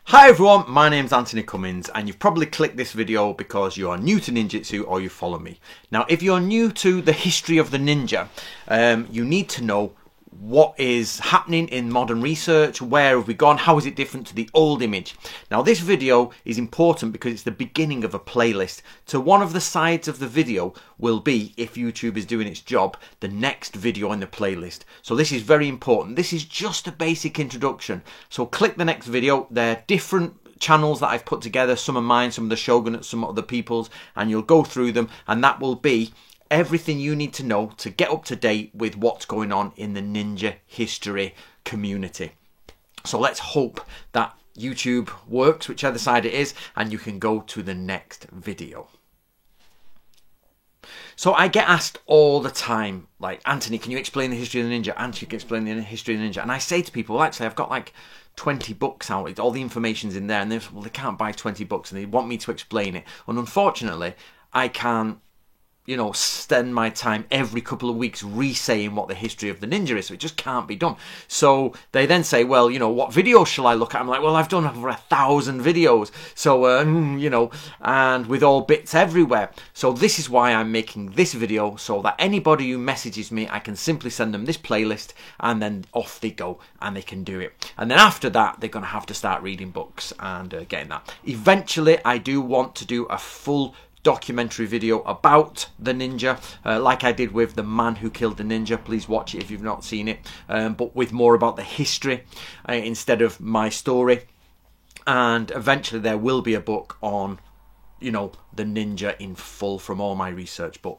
Hi everyone, my name's Anthony Cummins and you've probably clicked this video because you are new to ninjutsu or you follow me. Now if you're new to the history of the ninja, you need to know what is happening in modern research, where have we gone, how is it different to the old image. Now this video is important because it's the beginning of a playlist. So one of the sides of the video will be, if YouTube is doing its job, the next video in the playlist. So this is very important. This is just a basic introduction. So click the next video. They're different channels that I've put together, some of mine, some of the Shogunate, some of other people's, and you'll go through them and that will be everything you need to know to get up to date with what's going on in the ninja history community. So let's hope that YouTube works, whichever side it is, and you can go to the next video. So I get asked all the time, like, Anthony, can you explain the history of the ninja? Anthony, can you explain the history of the ninja? And I say to people, well, actually, I've got like 20 books out. All the information's in there. And they say, well, they can't buy 20 books and they want me to explain it. And unfortunately, I can't, spend my time every couple of weeks re-saying what the history of the ninja is. So it just can't be done. So they then say, well, what video shall I look at? I'm like, well, I've done over 1,000 videos. So, and with all bits everywhere. So this is why I'm making this video, so that anybody who messages me, I can simply send them this playlist and then off they go and they can do it. And then after that, they're going to have to start reading books and getting that. Eventually, I do want to do a full documentary video about the ninja, like I did with The Man Who Killed the Ninja. Please watch it if you've not seen it, but with more about the history instead of my story. And eventually there will be a book on, the ninja in full from all my research, but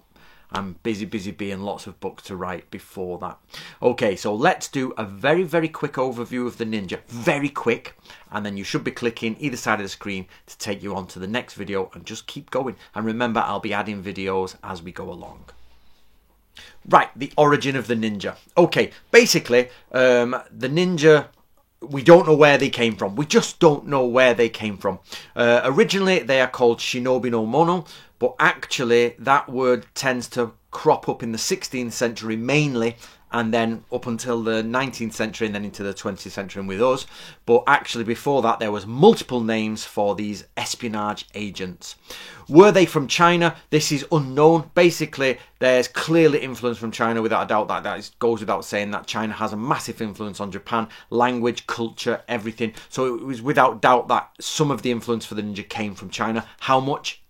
I'm busy being lots of books to write before that. Okay, so let's do a very, very quick overview of the ninja. Very quick. And then you should be clicking either side of the screen to take you on to the next video and just keep going. And remember, I'll be adding videos as we go along. Right, the origin of the ninja. Okay, basically, the ninja, we don't know where they came from. We just don't know where they came from. Originally, they are called Shinobi no Mono, but actually that word tends to crop up in the 16th century mainly, and then up until the 19th century and then into the 20th century and with us. But actually before that there was multiple names for these espionage agents. Were they from China? This is unknown. Basically there's clearly influence from China without a doubt. That goes without saying that China has a massive influence on Japan. Language, culture, everything. So it was without doubt that some of the influence for the ninja came from China. How much?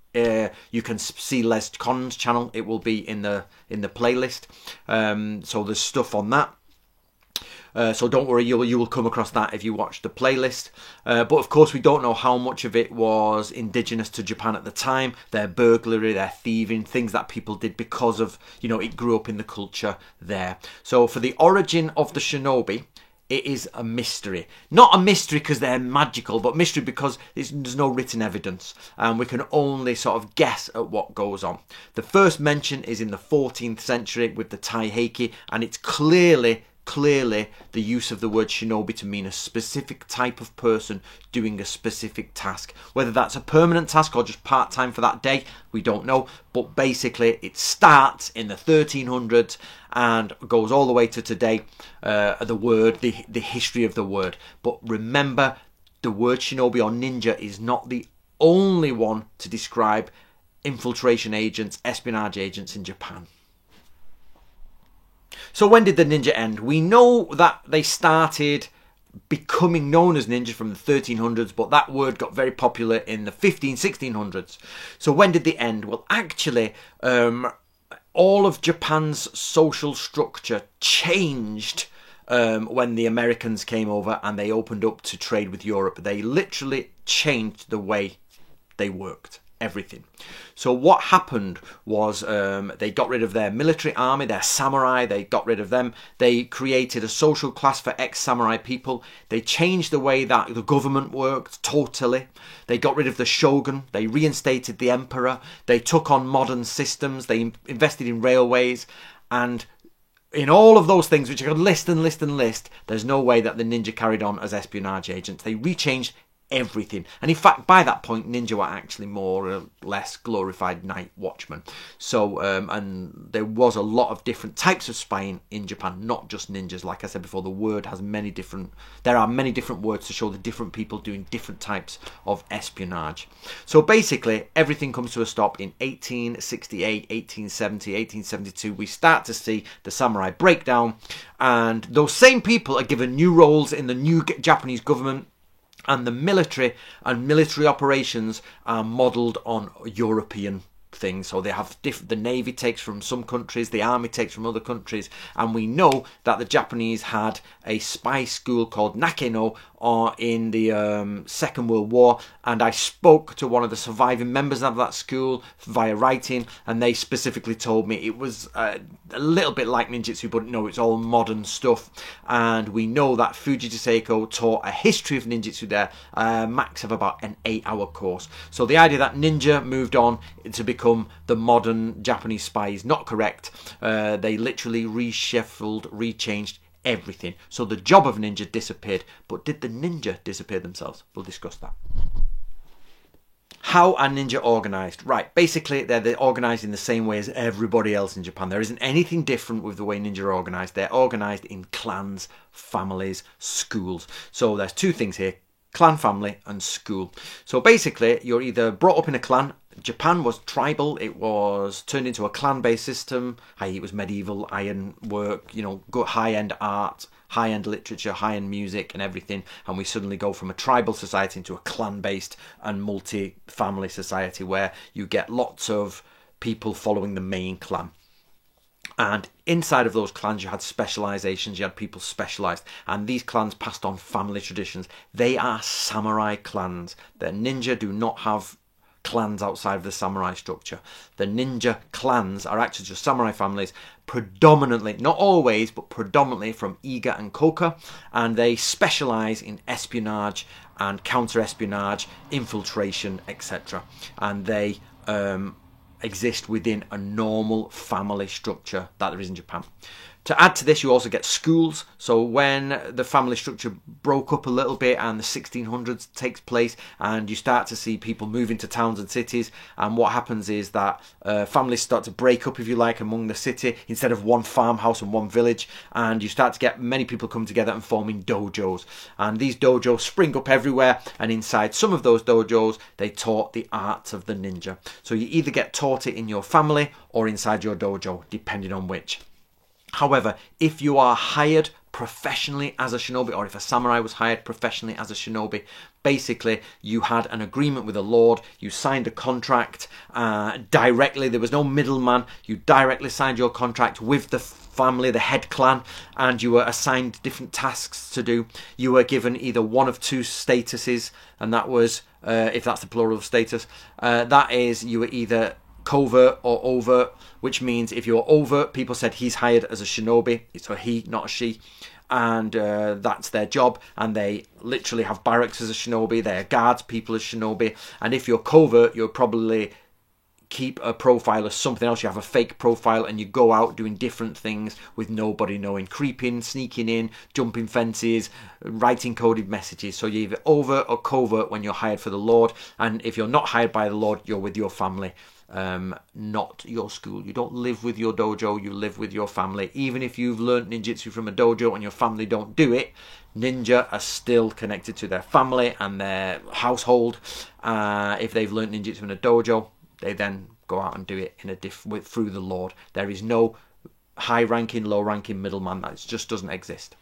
You can see Les Con's channel. It will be in the playlist. So there's stuff on that. So don't worry, you will come across that if you watch the playlist. But of course, we don't know how much of it was indigenous to Japan at the time. Their burglary, their thieving, things that people did because of, it grew up in the culture there. So for the origin of the shinobi, it is a mystery. Not a mystery because they're magical, but mystery because there's no written evidence. And we can only sort of guess at what goes on. The first mention is in the 14th century with the Taiheki, and it's clearly the use of the word shinobi to mean a specific type of person doing a specific task. Whether that's a permanent task or just part-time for that day, we don't know. But basically, it starts in the 1300s and goes all the way to today, the history of the word. But remember, the word shinobi or ninja is not the only one to describe infiltration agents, espionage agents in Japan. So when did the ninja end? We know that they started becoming known as ninja from the 1300s, but that word got very popular in the 1600s. So when did they end? Well, actually, all of Japan's social structure changed when the Americans came over and they opened up to trade with Europe. They literally changed the way they worked. Everything. So what happened was they got rid of their military army, their samurai, they got rid of them. They created a social class for ex-samurai people. They changed the way that the government worked totally. They got rid of the shogun. They reinstated the emperor. They took on modern systems. They invested in railways. And in all of those things, which I could list and list and list, there's no way that the ninja carried on as espionage agents. They rechanged everything. And in fact, by that point, ninja were actually more or less glorified night watchmen. So, and there was a lot of different types of spying in Japan, not just ninjas. Like I said before, the word has there are many different words to show the different people doing different types of espionage. So basically, everything comes to a stop in 1868, 1870, 1872. We start to see the samurai breakdown, and those same people are given new roles in the new Japanese government. And the military and military operations are modelled on European things. So they have the Navy takes from some countries, the Army takes from other countries. And we know that the Japanese had a spy school called Nakano in the Second World War. And I spoke to one of the surviving members of that school via writing, and they specifically told me it was a little bit like ninjutsu, but no, it's all modern stuff. And we know that Fujita Seiko taught a history of ninjutsu there, max of about an 8-hour course. So the idea that ninja moved on to become the modern Japanese spy is not correct. They literally reshuffled, rechanged everything. So the job of ninja disappeared. But did the ninja disappear themselves? We'll discuss that. How are ninja organised? Right, basically they're organised in the same way as everybody else in Japan. There isn't anything different with the way ninja are organised. They're organised in clans, families, schools. So there's two things here: clan, family, and school. So basically, you're either brought up in a clan. Japan was tribal. It was turned into a clan-based system. It was medieval, iron work, good high-end art, high-end literature, high-end music and everything. And we suddenly go from a tribal society into a clan-based and multi-family society where you get lots of people following the main clan. And inside of those clans, you had specializations, you had people specialized, and these clans passed on family traditions. They are samurai clans. The ninja do not have clans outside of the samurai structure. The ninja clans are actually just samurai families, predominantly, not always, but predominantly from Iga and Koka, and they specialize in espionage and counter-espionage, infiltration, etc. And they exist within a normal family structure that there is in Japan. To add to this, you also get schools. So when the family structure broke up a little bit and the 1600s takes place and you start to see people move into towns and cities, and what happens is that families start to break up, if you like, among the city instead of one farmhouse and one village, and you start to get many people come together and forming dojos. And these dojos spring up everywhere, and inside some of those dojos they taught the art of the ninja. So you either get taught it in your family or inside your dojo, depending on which. However, if you are hired professionally as a shinobi, or if a samurai was hired professionally as a shinobi, basically you had an agreement with a lord, you signed a contract directly, there was no middleman, you directly signed your contract with the family, the head clan, and you were assigned different tasks to do. You were given either one of two statuses, and that was, if that's the plural of status, that is, you were either covert or overt, which means if you're overt, people said he's hired as a shinobi. It's a he, not a she. And that's their job. And they literally have barracks as a shinobi. They guards people as shinobi. And if you're covert, you'll probably keep a profile as something else. You have a fake profile and you go out doing different things with nobody knowing. Creeping, sneaking in, jumping fences, writing coded messages. So you're either overt or covert when you're hired for the Lord. And if you're not hired by the Lord, you're with your family. Not your school. You don't live with your dojo, you live with your family. Even if you've learnt ninjutsu from a dojo and your family don't do it, ninja are still connected to their family and their household. If they've learnt ninjutsu in a dojo, they then go out and do it in through the Lord. There is no high ranking, low ranking middleman. That just doesn't exist.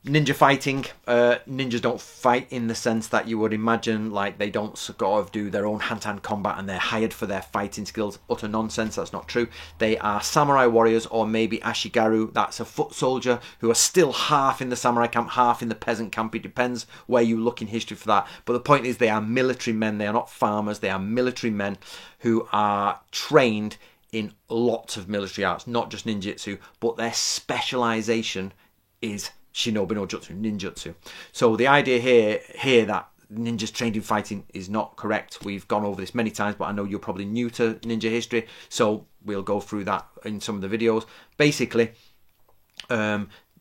Ninja fighting, ninjas don't fight in the sense that you would imagine, like they don't sort of do their own hand-to-hand combat and they're hired for their fighting skills. Utter nonsense, that's not true. They are samurai warriors, or maybe ashigaru, that's a foot soldier, who are still half in the samurai camp, half in the peasant camp. It depends where you look in history for that. But the point is, they are military men, they are not farmers, they are military men who are trained in lots of military arts, not just ninjutsu, but their specialization is shinobi no jutsu, ninjutsu. So the idea here that ninjas trained in fighting is not correct. We've gone over this many times, but I know you're probably new to ninja history, so we'll go through that in some of the videos. Basically,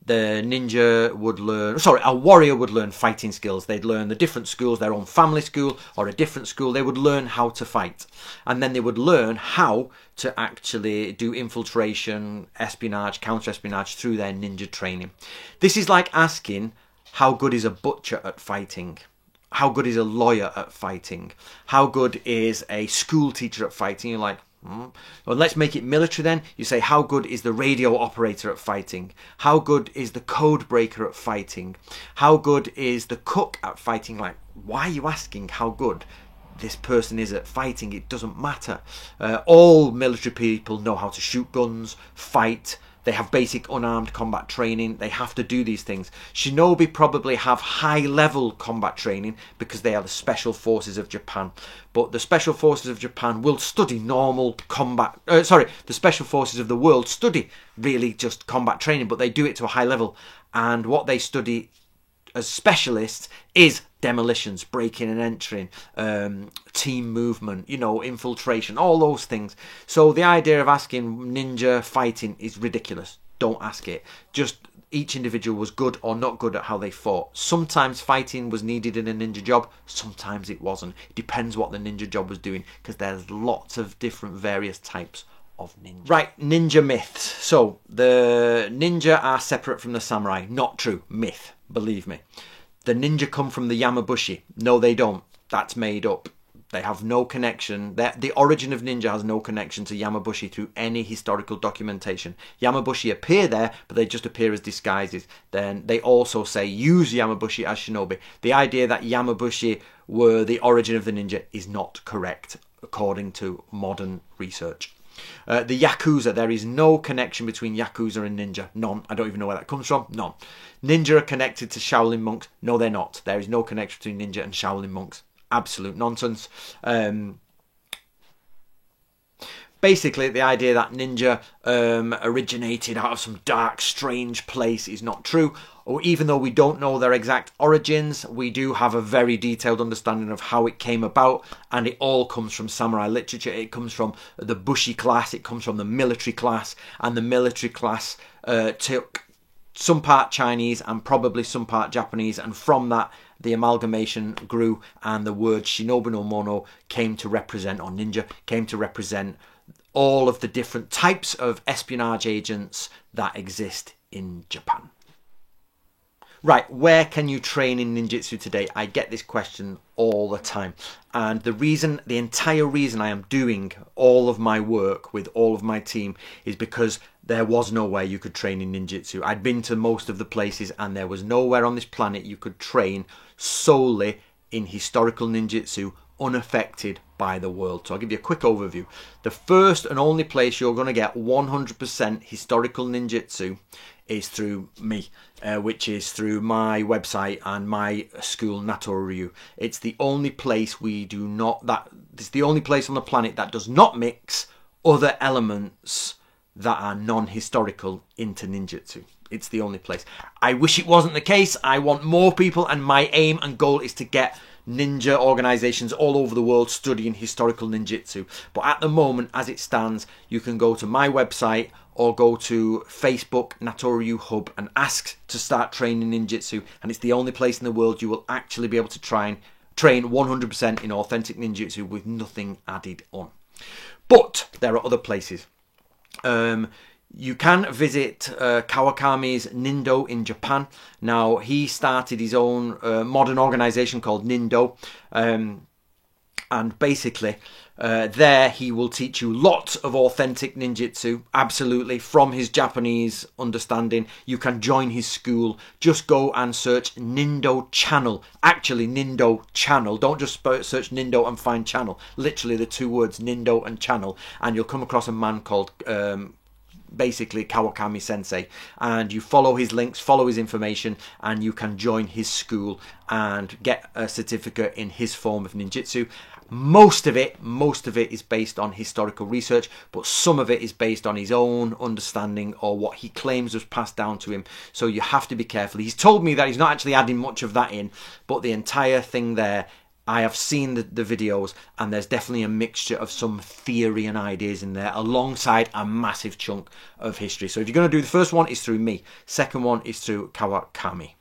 the ninja would learn, sorry, a warrior would learn fighting skills. They'd learn the different schools, their own family school or a different school. They would learn how to fight. And then they would learn how to actually do infiltration, espionage, counter-espionage through their ninja training. This is like asking, how good is a butcher at fighting? How good is a lawyer at fighting? How good is a school teacher at fighting? You're like, well, let's make it military then. You say, how good is the radio operator at fighting? How good is the code breaker at fighting? How good is the cook at fighting? Like, why are you asking how good this person is at fighting? It doesn't matter. All military people know how to shoot guns, fight. They have basic unarmed combat training. They have to do these things. Shinobi probably have high-level combat training because they are the Special Forces of Japan. But the Special Forces of Japan will study normal combat... the Special Forces of the world study really just combat training, but they do it to a high level. And what they study as specialists is demolitions, breaking and entering, team movement, infiltration, all those things. So the idea of asking ninja fighting is ridiculous. Don't ask it. Just each individual was good or not good at how they fought. Sometimes fighting was needed in a ninja job, sometimes it wasn't. It depends what the ninja job was doing, because there's lots of different various types of ninja. Right, ninja myths. So the ninja are separate from the samurai. Not true. Myth. Believe me. The ninja come from the Yamabushi. No, they don't. That's made up. They have no connection. The origin of ninja has no connection to Yamabushi through any historical documentation. Yamabushi appear there, but they just appear as disguises. Then they also say use Yamabushi as shinobi. The idea that Yamabushi were the origin of the ninja is not correct, according to modern research. The Yakuza, there is no connection between Yakuza and ninja. None. I don't even know where that comes from. None. Ninja are connected to Shaolin monks. No, they're not. There is no connection between ninja and Shaolin monks. Absolute nonsense. Basically, the idea that ninja originated out of some dark, strange place is not true. Or even though we don't know their exact origins, we do have a very detailed understanding of how it came about, and it all comes from samurai literature. It comes from the Bushi class, it comes from the military class, and the military class took some part Chinese and probably some part Japanese, and from that the amalgamation grew, and the word Shinobi no Mono came to represent, or ninja, came to represent all of the different types of espionage agents that exist in Japan. Right, where can you train in ninjutsu today? I get this question all the time. And the entire reason I am doing all of my work with all of my team is because there was nowhere you could train in ninjutsu. I'd been to most of the places and there was nowhere on this planet you could train solely in historical ninjutsu, unaffected by the world. So I'll give you a quick overview. The first and only place you're going to get 100% historical ninjutsu is through me, which is through my website and my school, Natoru Ryu. It's the only place it's the only place on the planet that does not mix other elements that are non-historical into ninjutsu. It's the only place. I wish it wasn't the case. I want more people, and my aim and goal is to get ninja organizations all over the world studying historical ninjutsu. But at the moment, as it stands, you can go to my website or go to Facebook, Natoru Ryu Hub, and ask to start training ninjutsu. And it's the only place in the world you will actually be able to train 100% in authentic ninjutsu with nothing added on. But there are other places. You can visit Kawakami's Nindo in Japan. Now, he started his own modern organization called Nindo. And basically, there he will teach you lots of authentic ninjutsu, absolutely, from his Japanese understanding. You can join his school. Just go and search Nindo Channel. Actually, Nindo Channel. Don't just search Nindo and find channel. Literally the two words, Nindo and channel. And you'll come across a man called... basically Kawakami Sensei, and you follow his links, follow his information, and you can join his school and get a certificate in his form of ninjutsu. Most of it is based on historical research, but some of it is based on his own understanding or what he claims was passed down to him. So you have to be careful. He's told me that he's not actually adding much of that in, but the entire thing there I have seen the videos, and there's definitely a mixture of some theory and ideas in there, alongside a massive chunk of history. So if you're going to do the first one, it's through me. Second one is through Kawakami.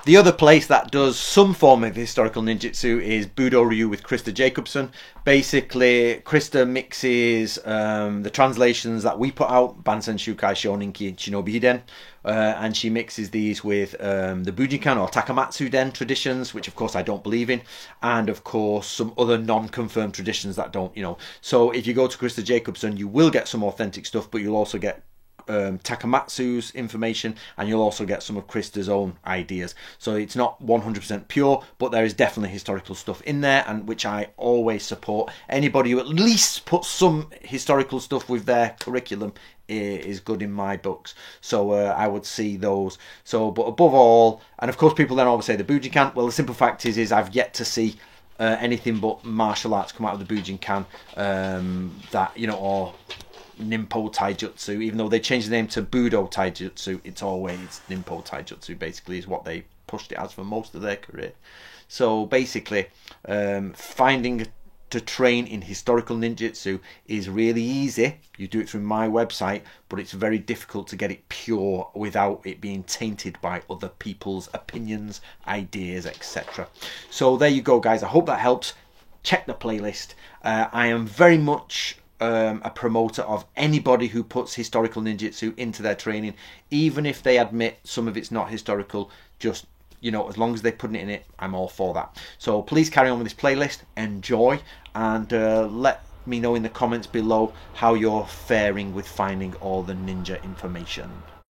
The other place that does some form of historical ninjutsu is Budo Ryu with Krista Jacobson. Basically, Krista mixes the translations that we put out, Bansen Shukai Shoninki Shinobi Hiden, and she mixes these with the Bujinkan or Takamatsu Den traditions, which of course I don't believe in, and of course some other non-confirmed traditions that don't, So if you go to Krista Jacobson, you will get some authentic stuff, but you'll also get Takamatsu's information, and you'll also get some of Krista's own ideas. So it's not 100% pure, but there is definitely historical stuff in there, and which I always support. Anybody who at least puts some historical stuff with their curriculum is good in my books. So I would see those. So, but above all, and of course people then always say the Bujinkan. Well, the simple fact is I've yet to see anything but martial arts come out of the Bujinkan, or Ninpo Taijutsu. Even though they changed the name to Budo Taijutsu, it's always Ninpo Taijutsu, basically, is what they pushed it as for most of their career. So basically, finding to train in historical ninjutsu is really easy. You do it through my website, but it's very difficult to get it pure without it being tainted by other people's opinions, ideas, etc. So there you go, guys. I hope that helps. Check the playlist. I am very much a promoter of anybody who puts historical ninjutsu into their training, even if they admit some of it's not historical. Just, as long as they're putting it in it, I'm all for that. So please carry on with this playlist, enjoy, and let me know in the comments below how you're faring with finding all the ninja information.